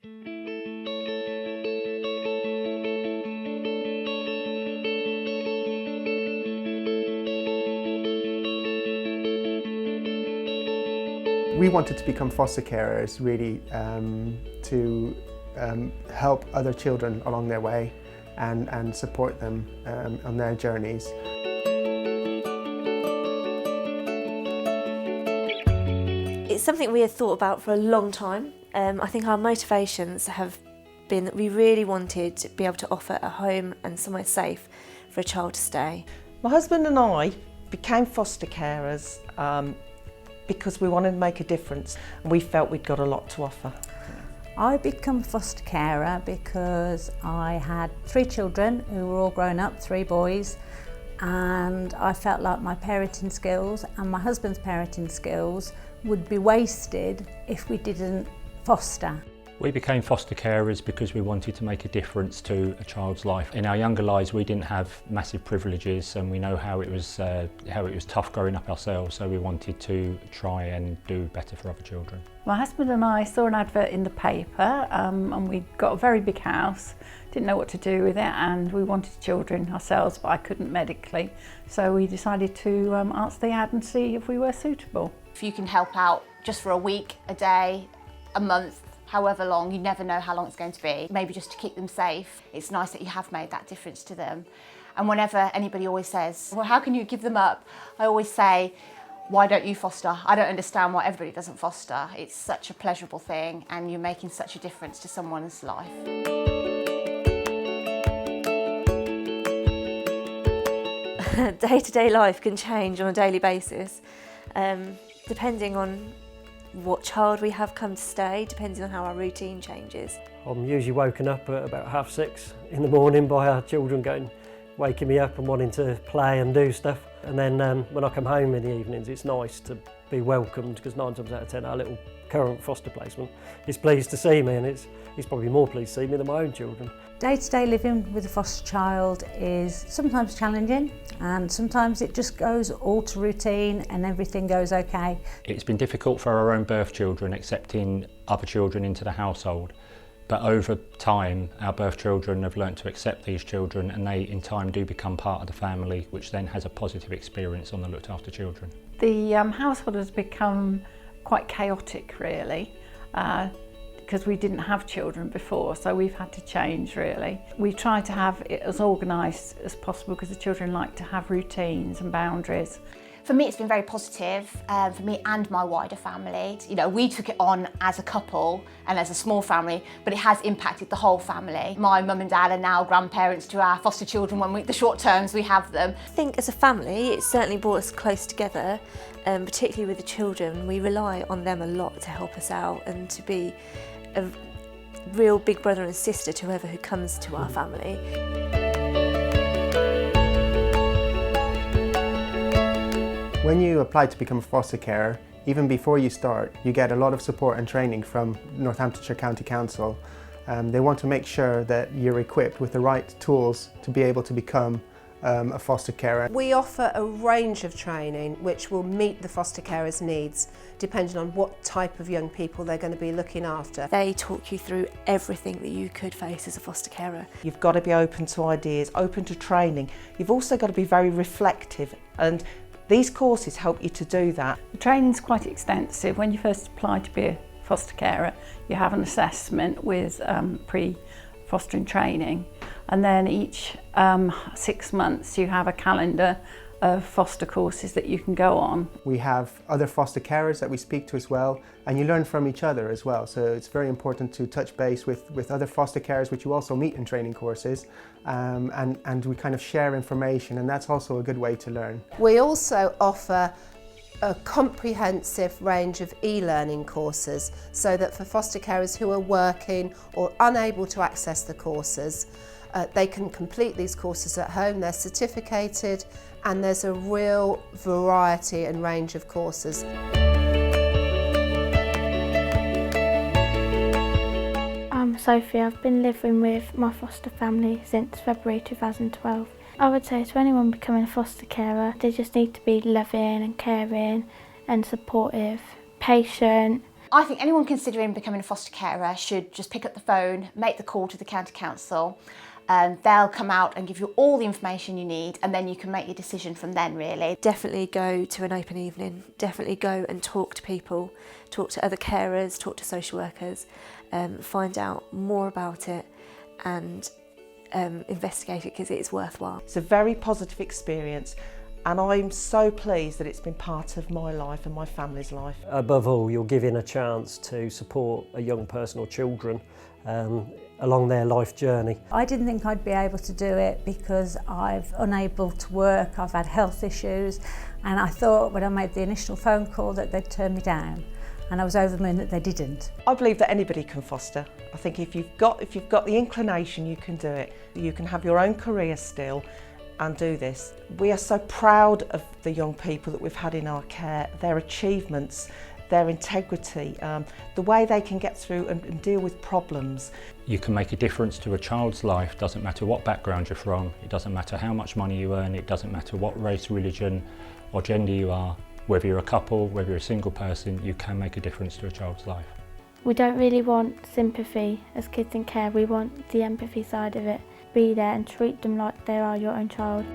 We wanted to become foster carers really to help other children along their way and support them on their journeys. It's something we had thought about for a long time. I think our motivations have been that we really wanted to be able to offer a home and somewhere safe for a child to stay. My husband and I became foster carers because we wanted to make a difference and we felt we'd got a lot to offer. I became foster carer because I had 3 children who were all grown up, 3 boys, and I felt like my parenting skills and my husband's parenting skills would be wasted if we didn't foster. We became foster carers because we wanted to make a difference to a child's life. In our younger lives we didn't have massive privileges and we know how it was tough growing up ourselves, so we wanted to try and do better for other children. My husband and I saw an advert in the paper and we got a very big house, didn't know what to do with it, and we wanted children ourselves but I couldn't medically, so we decided to answer the ad and see if we were suitable. If you can help out just for a week, a day, a month, however long, you never know how long it's going to be. Maybe just to keep them safe. It's nice that you have made that difference to them. And whenever anybody always says, well, how can you give them up? I always say, why don't you foster? I don't understand why everybody doesn't foster. It's such a pleasurable thing and you're making such a difference to someone's life. Day-to-day life can change on a daily basis, depending on what child we have come to stay, depending on how our routine changes. I'm usually woken up at about 6:30 in the morning by our children waking me up and wanting to play and do stuff. And then when I come home in the evenings, it's nice to be welcomed because 9 times out of 10 our little current foster placement is pleased to see me, and he's probably more pleased to see me than my own children. Day-to-day living with a foster child is sometimes challenging and sometimes it just goes all to routine and everything goes okay. It's been difficult for our own birth children accepting other children into the household, but over time our birth children have learnt to accept these children and they in time do become part of the family, which then has a positive experience on the looked after children. The household has become quite chaotic really. Because we didn't have children before, so we've had to change really. We try to have it as organised as possible because the children like to have routines and boundaries. For me it's been very positive, for me and my wider family. You know, we took it on as a couple and as a small family, but it has impacted the whole family. My mum and dad are now grandparents to our foster children when the short terms we have them. I think as a family it's certainly brought us close together, particularly with the children. We rely on them a lot to help us out and to be a real big brother and sister to whoever who comes to our family. When you apply to become a foster carer, even before you start, you get a lot of support and training from Northamptonshire County Council. They want to make sure that you're equipped with the right tools to be able to become a foster carer. We offer a range of training which will meet the foster carer's needs depending on what type of young people they're going to be looking after. They talk you through everything that you could face as a foster carer. You've got to be open to ideas, open to training. You've also got to be very reflective, and these courses help you to do that. The training's quite extensive. When you first apply to be a foster carer, you have an assessment with pre-fostering training, and then each 6 months you have a calendar of foster courses that you can go on. We have other foster carers that we speak to as well, and you learn from each other as well, so it's very important to touch base with other foster carers which you also meet in training courses, and we kind of share information, and that's also a good way to learn. We also offer a comprehensive range of e-learning courses so that for foster carers who are working or unable to access the courses, they can complete these courses at home. They're certificated and there's a real variety and range of courses. I'm Sophie. I've been living with my foster family since February 2012. I would say to anyone becoming a foster carer, they just need to be loving and caring and supportive, patient, I think anyone considering becoming a foster carer should just pick up the phone, make the call to the county council. They'll come out and give you all the information you need, and then you can make your decision from then, really. Definitely go to an open evening, definitely go and talk to people, talk to other carers, talk to social workers, find out more about it and investigate it, because it is worthwhile. It's a very positive experience, and I'm so pleased that it's been part of my life and my family's life. Above all, you're given a chance to support a young person or children along their life journey. I didn't think I'd be able to do it because I've unable to work, I've had health issues, and I thought when I made the initial phone call that they'd turn me down, and I was over the moon that they didn't. I believe that anybody can foster. I think if you've got the inclination, you can do it. You can have your own career still and do this. We are so proud of the young people that we've had in our care, their achievements, their integrity, the way they can get through and deal with problems. You can make a difference to a child's life, doesn't matter what background you're from, it doesn't matter how much money you earn, it doesn't matter what race, religion or gender you are, whether you're a couple, whether you're a single person, you can make a difference to a child's life. We don't really want sympathy as kids in care, we want the empathy side of it. Be there and treat them like they are your own child.